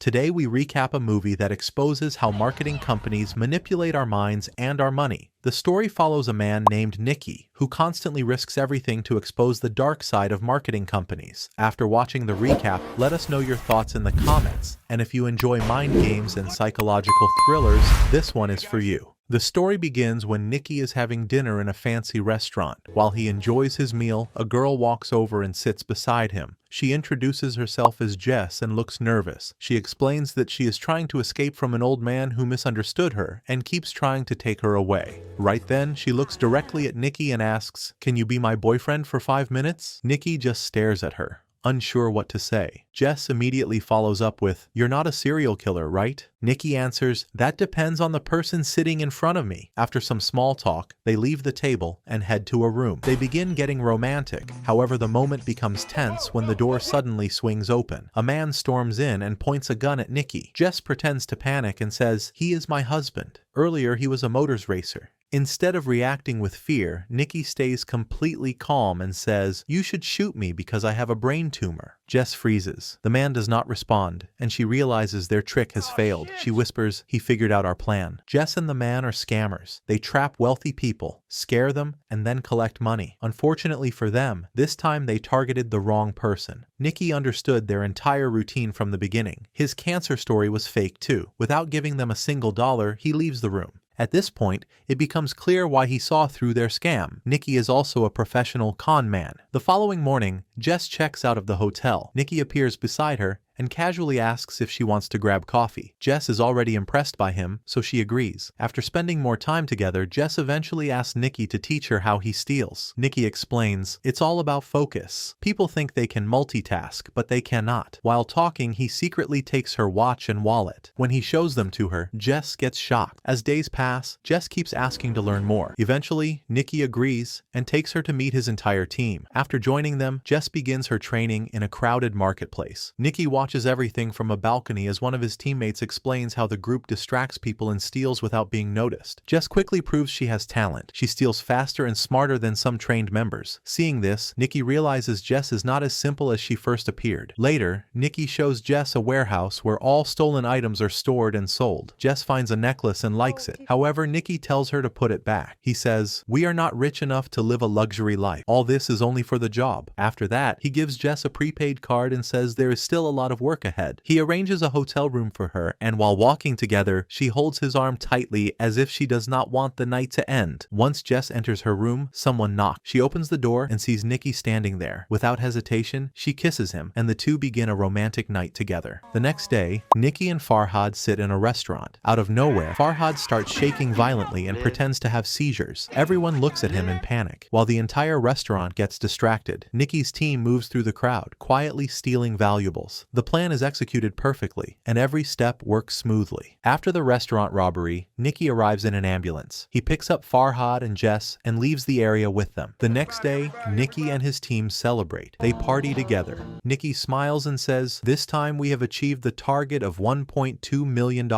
Today we recap a movie that exposes how marketing companies manipulate our minds and our money. The story follows a man named Nicky, who constantly risks everything to expose the dark side of marketing companies. After watching the recap, let us know your thoughts in the comments, and if you enjoy mind games and psychological thrillers, this one is for you. The story begins when Nicky is having dinner in a fancy restaurant. While he enjoys his meal, a girl walks over and sits beside him. She introduces herself as Jess and looks nervous. She explains that she is trying to escape from an old man who misunderstood her and keeps trying to take her away. Right then, she looks directly at Nicky and asks, "Can you be my boyfriend for 5 minutes?" Nicky just stares at her, unsure what to say. Jess immediately follows up with, "You're not a serial killer, right?" Nicky answers, "That depends on the person sitting in front of me." After some small talk, they leave the table and head to a room. They begin getting romantic. However, the moment becomes tense when the door suddenly swings open. A man storms in and points a gun at Nicky. Jess pretends to panic and says, "He is my husband. Earlier he was a motors racer." Instead of reacting with fear, Nicky stays completely calm and says, "You should shoot me because I have a brain tumor." Jess freezes. The man does not respond, and she realizes their trick has failed. She whispers, "He figured out our plan." Jess and the man are scammers. They trap wealthy people, scare them, and then collect money. Unfortunately for them, this time they targeted the wrong person. Nicky understood their entire routine from the beginning. His cancer story was fake too. Without giving them a single dollar, he leaves the room. At this point, it becomes clear why he saw through their scam. Nicky is also a professional con man. The following morning, Jess checks out of the hotel. Nicky appears beside her and casually asks if she wants to grab coffee. Jess is already impressed by him, so she agrees. After spending more time together, Jess eventually asks Nicky to teach her how he steals. Nicky explains, "It's all about focus. People think they can multitask, but they cannot." While talking, he secretly takes her watch and wallet. When he shows them to her, Jess gets shocked. As days pass, Jess keeps asking to learn more. Eventually, Nicky agrees and takes her to meet his entire team. After joining them, Jess begins her training in a crowded marketplace. Nicky watches everything from a balcony as one of his teammates explains how the group distracts people and steals without being noticed. Jess quickly proves she has talent. She steals faster and smarter than some trained members. Seeing this, Nicky realizes Jess is not as simple as she first appeared. Later, Nicky shows Jess a warehouse where all stolen items are stored and sold. Jess finds a necklace and likes it. However, Nicky tells her to put it back. He says, "We are not rich enough to live a luxury life. All this is only for the job." After that, he gives Jess a prepaid card and says there is still a lot of work ahead. He arranges a hotel room for her, and while walking together, she holds his arm tightly as if she does not want the night to end. Once Jess enters her room, someone knocks. She opens the door and sees Nicky standing there. Without hesitation, she kisses him, and the two begin a romantic night together. The next day, Nicky and Farhad sit in a restaurant. Out of nowhere, Farhad starts shaking violently and pretends to have seizures. Everyone looks at him in panic. While the entire restaurant gets distracted, Nicky's team moves through the crowd, quietly stealing valuables. The plan is executed perfectly, and every step works smoothly. After the restaurant robbery, Nicky arrives in an ambulance. He picks up Farhad and Jess and leaves the area with them. The next day, Nicky and his team celebrate. They party together. Nicky smiles and says, "This time we have achieved the target of $1.2 million.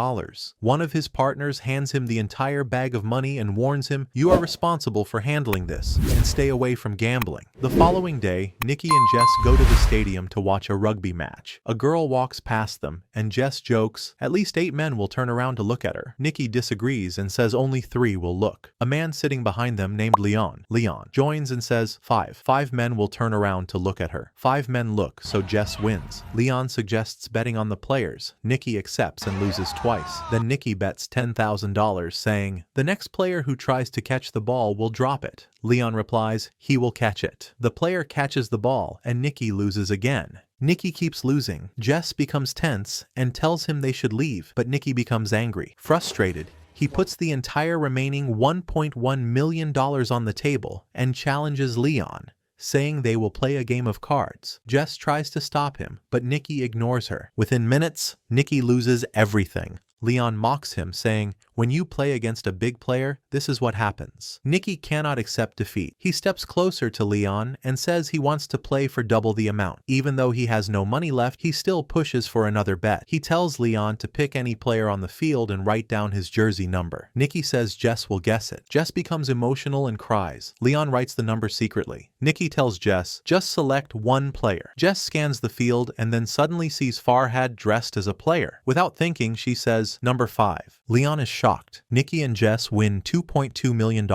One of his partners hands him the entire bag of money and warns him, "You are responsible for handling this, and stay away from gambling." The following day, Nicky and Jess go to the stadium to watch a rugby match. A girl walks past them, and Jess jokes, "At least 8 men will turn around to look at her." Nicky disagrees and says only 3 will look. A man sitting behind them named Leon joins and says, Five men will turn around to look at her. 5 men look, so Jess wins. Leon suggests betting on the players. Nicky accepts and loses twice. Then Nicky bets $10,000, saying, "The next player who tries to catch the ball will drop it." Leon replies, "He will catch it." The player catches the ball, and Nicky loses again. Nicky keeps losing. Jess becomes tense and tells him they should leave, but Nicky becomes angry. Frustrated, he puts the entire remaining $1.1 million on the table and challenges Leon, saying they will play a game of cards. Jess tries to stop him, but Nicky ignores her. Within minutes, Nicky loses everything. Leon mocks him, saying, When you play against a big player, this is what happens. Nicky cannot accept defeat. He steps closer to Leon and says he wants to play for double the amount. Even though he has no money left, he still pushes for another bet. He tells Leon to pick any player on the field and write down his jersey number. Nicky says Jess will guess it. Jess becomes emotional and cries. Leon writes the number secretly. Nicky tells Jess, just select one player. Jess scans the field and then suddenly sees Farhad dressed as a player. Without thinking, she says, number 5. Leon is shocked. Nicky and Jess win $2.2 million,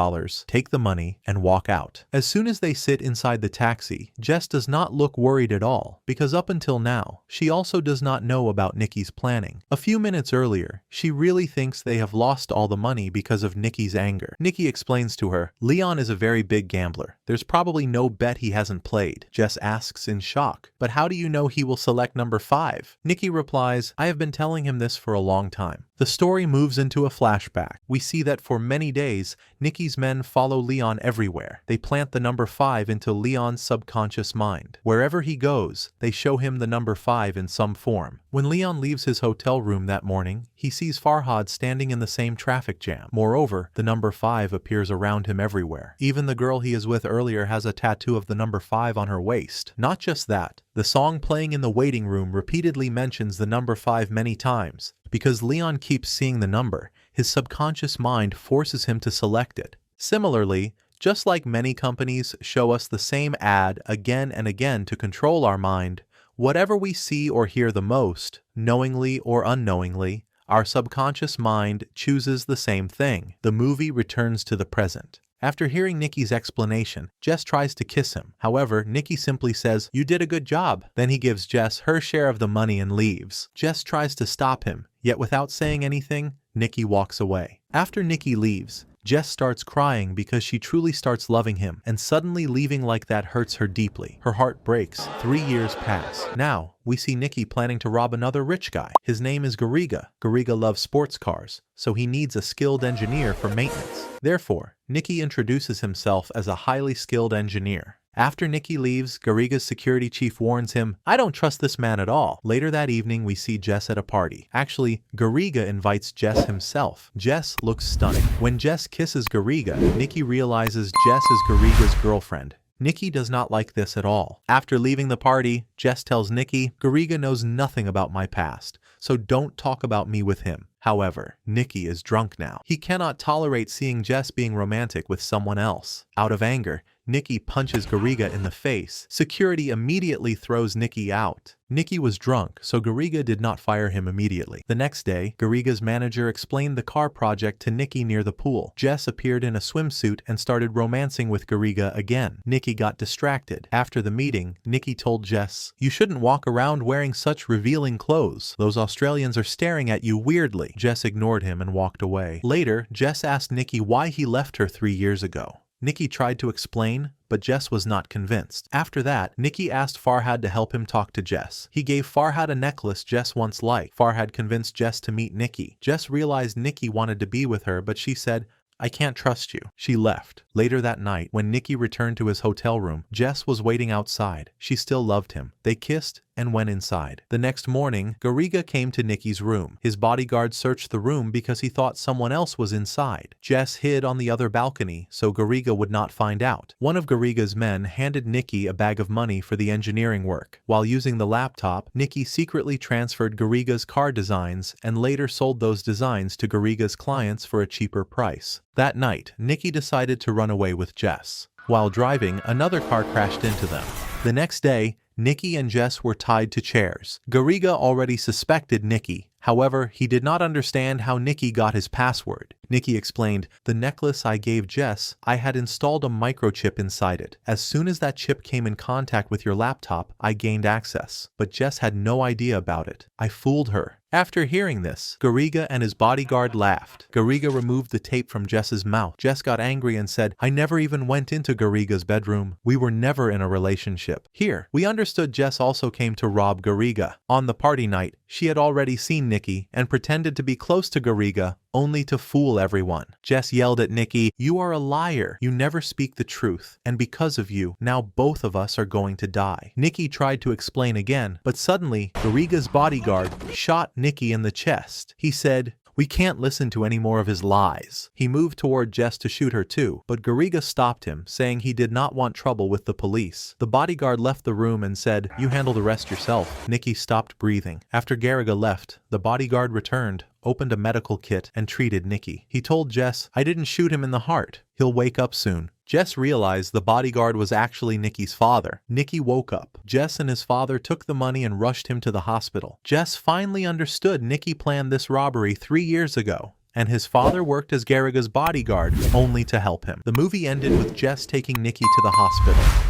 take the money, and walk out. As soon as they sit inside the taxi, Jess does not look worried at all, because up until now, she also does not know about Nicky's planning. A few minutes earlier, she really thinks they have lost all the money because of Nicky's anger. Nicky explains to her, Leon is a very big gambler. There's probably no bet he hasn't played. Jess asks in shock, but how do you know he will select number 5? Nicky replies, I have been telling him this for a long time. The story moves into a flashback. We see that for many days, Nicky's men follow Leon everywhere. They plant the number 5 into Leon's subconscious mind. Wherever he goes, they show him the number 5 in some form. When Leon leaves his hotel room that morning, he sees Farhad standing in the same traffic jam. Moreover, the number 5 appears around him everywhere. Even the girl he is with earlier has a tattoo of the number 5 on her waist. Not just that, the song playing in the waiting room repeatedly mentions the number 5 many times. Because Leon keeps seeing the number, his subconscious mind forces him to select it. Similarly, just like many companies show us the same ad again and again to control our mind, whatever we see or hear the most, knowingly or unknowingly, our subconscious mind chooses the same thing. The movie returns to the present. After hearing Nicky's explanation, Jess tries to kiss him. However, Nicky simply says, you did a good job. Then he gives Jess her share of the money and leaves. Jess tries to stop him, yet without saying anything, Nicky walks away. After Nicky leaves, Jess starts crying because she truly starts loving him, and suddenly leaving like that hurts her deeply. Her heart breaks. 3 years pass. Now, we see Nicky planning to rob another rich guy. His name is Gariga. Gariga loves sports cars, so he needs a skilled engineer for maintenance. Therefore, Nicky introduces himself as a highly skilled engineer. After Nicky leaves, Gariga's security chief warns him, I don't trust this man at all. Later that evening, we see Jess at a party. Actually, Gariga invites Jess himself. Jess looks stunning. When Jess kisses Gariga, Nicky realizes Jess is Gariga's girlfriend. Nicky does not like this at all. After leaving the party, Jess tells Nicky, Gariga knows nothing about my past, so don't talk about me with him. However, Nicky is drunk now. He cannot tolerate seeing Jess being romantic with someone else. Out of anger, Nicky punches Gariga in the face. Security immediately throws Nicky out. Nicky was drunk, so Gariga did not fire him immediately. The next day, Gariga's manager explained the car project to Nicky near the pool. Jess appeared in a swimsuit and started romancing with Gariga again. Nicky got distracted. After the meeting, Nicky told Jess, you shouldn't walk around wearing such revealing clothes. Those Australians are staring at you weirdly. Jess ignored him and walked away. Later, Jess asked Nicky why he left her 3 years ago. Nicky tried to explain, but Jess was not convinced. After that, Nicky asked Farhad to help him talk to Jess. He gave Farhad a necklace Jess once liked. Farhad convinced Jess to meet Nicky. Jess realized Nicky wanted to be with her, but she said, I can't trust you. She left. Later that night, when Nicky returned to his hotel room, Jess was waiting outside. She still loved him. They kissed and went inside. The next morning, Gariga came to Nicky's room. His bodyguard searched the room because he thought someone else was inside. Jess hid on the other balcony so Gariga would not find out. One of Gariga's men handed Nicky a bag of money for the engineering work. While using the laptop, Nicky secretly transferred Gariga's car designs and later sold those designs to Gariga's clients for a cheaper price. That night, Nicky decided to run away with Jess. While driving, another car crashed into them. The next day, Nicky and Jess were tied to chairs. Gariga already suspected Nicky. However, he did not understand how Nicky got his password. Nicky explained, the necklace I gave Jess, I had installed a microchip inside it. As soon as that chip came in contact with your laptop, I gained access. But Jess had no idea about it. I fooled her. After hearing this, Gariga and his bodyguard laughed. Gariga removed the tape from Jess's mouth. Jess got angry and said, I never even went into Gariga's bedroom. We were never in a relationship. Here, we understood Jess also came to rob Gariga. On the party night, she had already seen Nicky and pretended to be close to Gariga, only to fool everyone. Jess yelled at Nicky, you are a liar. You never speak the truth. And because of you, now both of us are going to die. Nicky tried to explain again, but suddenly, Gariga's bodyguard shot Nicky in the chest. He said, We can't listen to any more of his lies. He moved toward Jess to shoot her too, but Garriga stopped him, saying he did not want trouble with the police. The bodyguard left the room and said, "You handle the rest yourself." Nikki stopped breathing. After Garriga left, the bodyguard returned, opened a medical kit, and treated Nikki. He told Jess, "I didn't shoot him in the heart. He'll wake up soon." Jess realized the bodyguard was actually Nikki's father. Nikki woke up. Jess and his father took the money and rushed him to the hospital. Jess finally understood Nikki planned this robbery 3 years ago, and his father worked as Garriga's bodyguard only to help him. The movie ended with Jess taking Nikki to the hospital.